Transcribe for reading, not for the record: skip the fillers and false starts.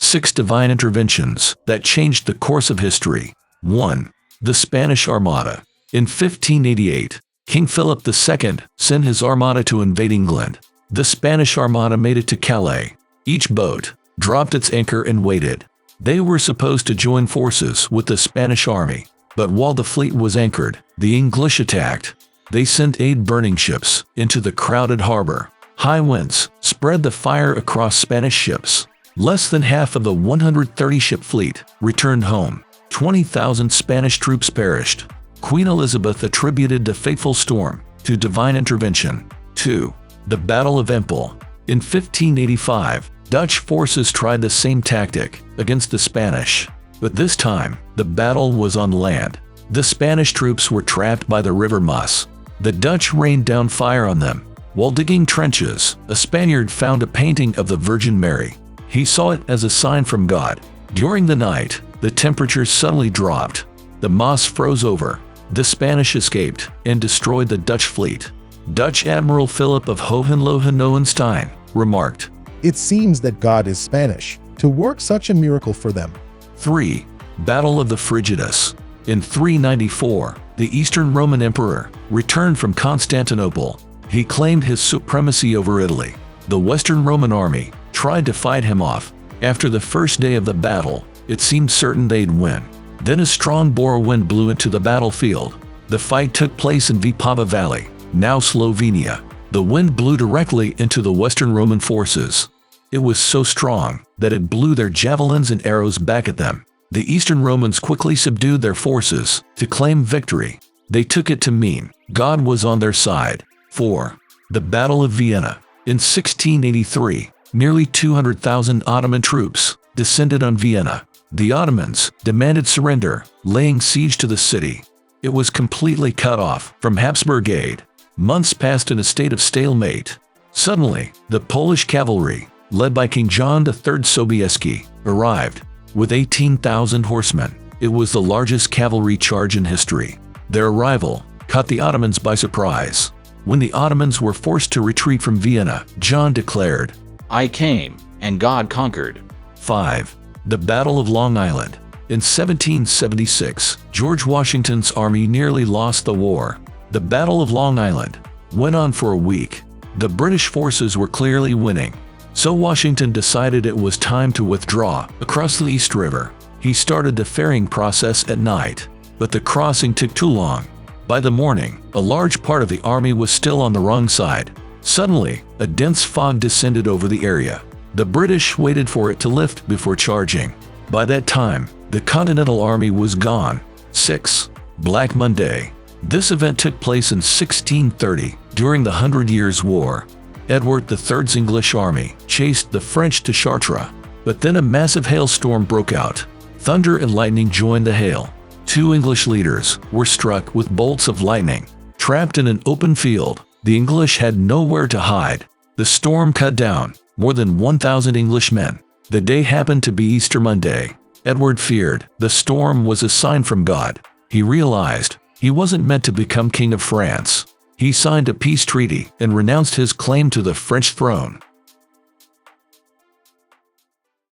6 divine interventions that changed the course of history. 1. The Spanish Armada. In 1588, King Philip II sent his armada to invade England. The Spanish Armada made it to Calais. Each boat dropped its anchor and waited. They were supposed to join forces with the Spanish army, but while the fleet was anchored, the English attacked. They sent 8 burning ships into the crowded harbor. High winds spread the fire across Spanish ships. Less than half of the 130-ship fleet returned home. 20,000 Spanish troops perished. Queen Elizabeth attributed the fateful storm to divine intervention. 2. The Battle of Ille. In 1585, Dutch forces tried the same tactic against the Spanish, but this time, the battle was on land. The Spanish troops were trapped by the River Maas. The Dutch rained down fire on them. While digging trenches, a Spaniard found a painting of the Virgin Mary. He saw it as a sign from God. During the night, the temperature suddenly dropped. The Maas froze over. The Spanish escaped and destroyed the Dutch fleet. Dutch Admiral Philip of Hohenlohe-Neuenstein remarked, "It seems that God is Spanish to work such a miracle for them." 3. Battle of the Frigidus. In 394, the Eastern Roman Emperor returned from Constantinople. He claimed his supremacy over Italy. The Western Roman army tried to fight him off. After the first day of the battle, it seemed certain they'd win. Then a strong bore wind blew into the battlefield. The fight took place in Vipava Valley, now Slovenia. The wind blew directly into the Western Roman forces. It was so strong that it blew their javelins and arrows back at them. The Eastern Romans quickly subdued their forces to claim victory. They took it to mean God was on their side. 4. The Battle of Vienna. In 1683, nearly 200,000 Ottoman troops descended on Vienna. The Ottomans demanded surrender, laying siege to the city. It was completely cut off from Habsburg aid. Months passed in a state of stalemate. Suddenly, the Polish cavalry, led by King John III Sobieski, arrived. With 18,000 horsemen, it was the largest cavalry charge in history. Their arrival caught the Ottomans by surprise. When the Ottomans were forced to retreat from Vienna, John declared, "I came, and God conquered." 5. The Battle of Long Island. In 1776, George Washington's army nearly lost the war. The Battle of Long Island went on for a week. The British forces were clearly winning, so Washington decided it was time to withdraw across the East River. He started the ferrying process at night, but the crossing took too long. By the morning, a large part of the army was still on the wrong side. Suddenly, a dense fog descended over the area. The British waited for it to lift before charging. By that time, the Continental Army was gone. 6. Black Monday. This event took place in 1630 during the 100 Years' War. Edward III's English army chased the French to Chartres, but then a massive hailstorm broke out. Thunder and lightning joined the hail. 2 English leaders were struck with bolts of lightning. Trapped in an open field, the English had nowhere to hide. The storm cut down more than 1,000 English men. The day happened to be Easter Monday. Edward feared the storm was a sign from God. He realized he wasn't meant to become King of France. He signed a peace treaty and renounced his claim to the French throne.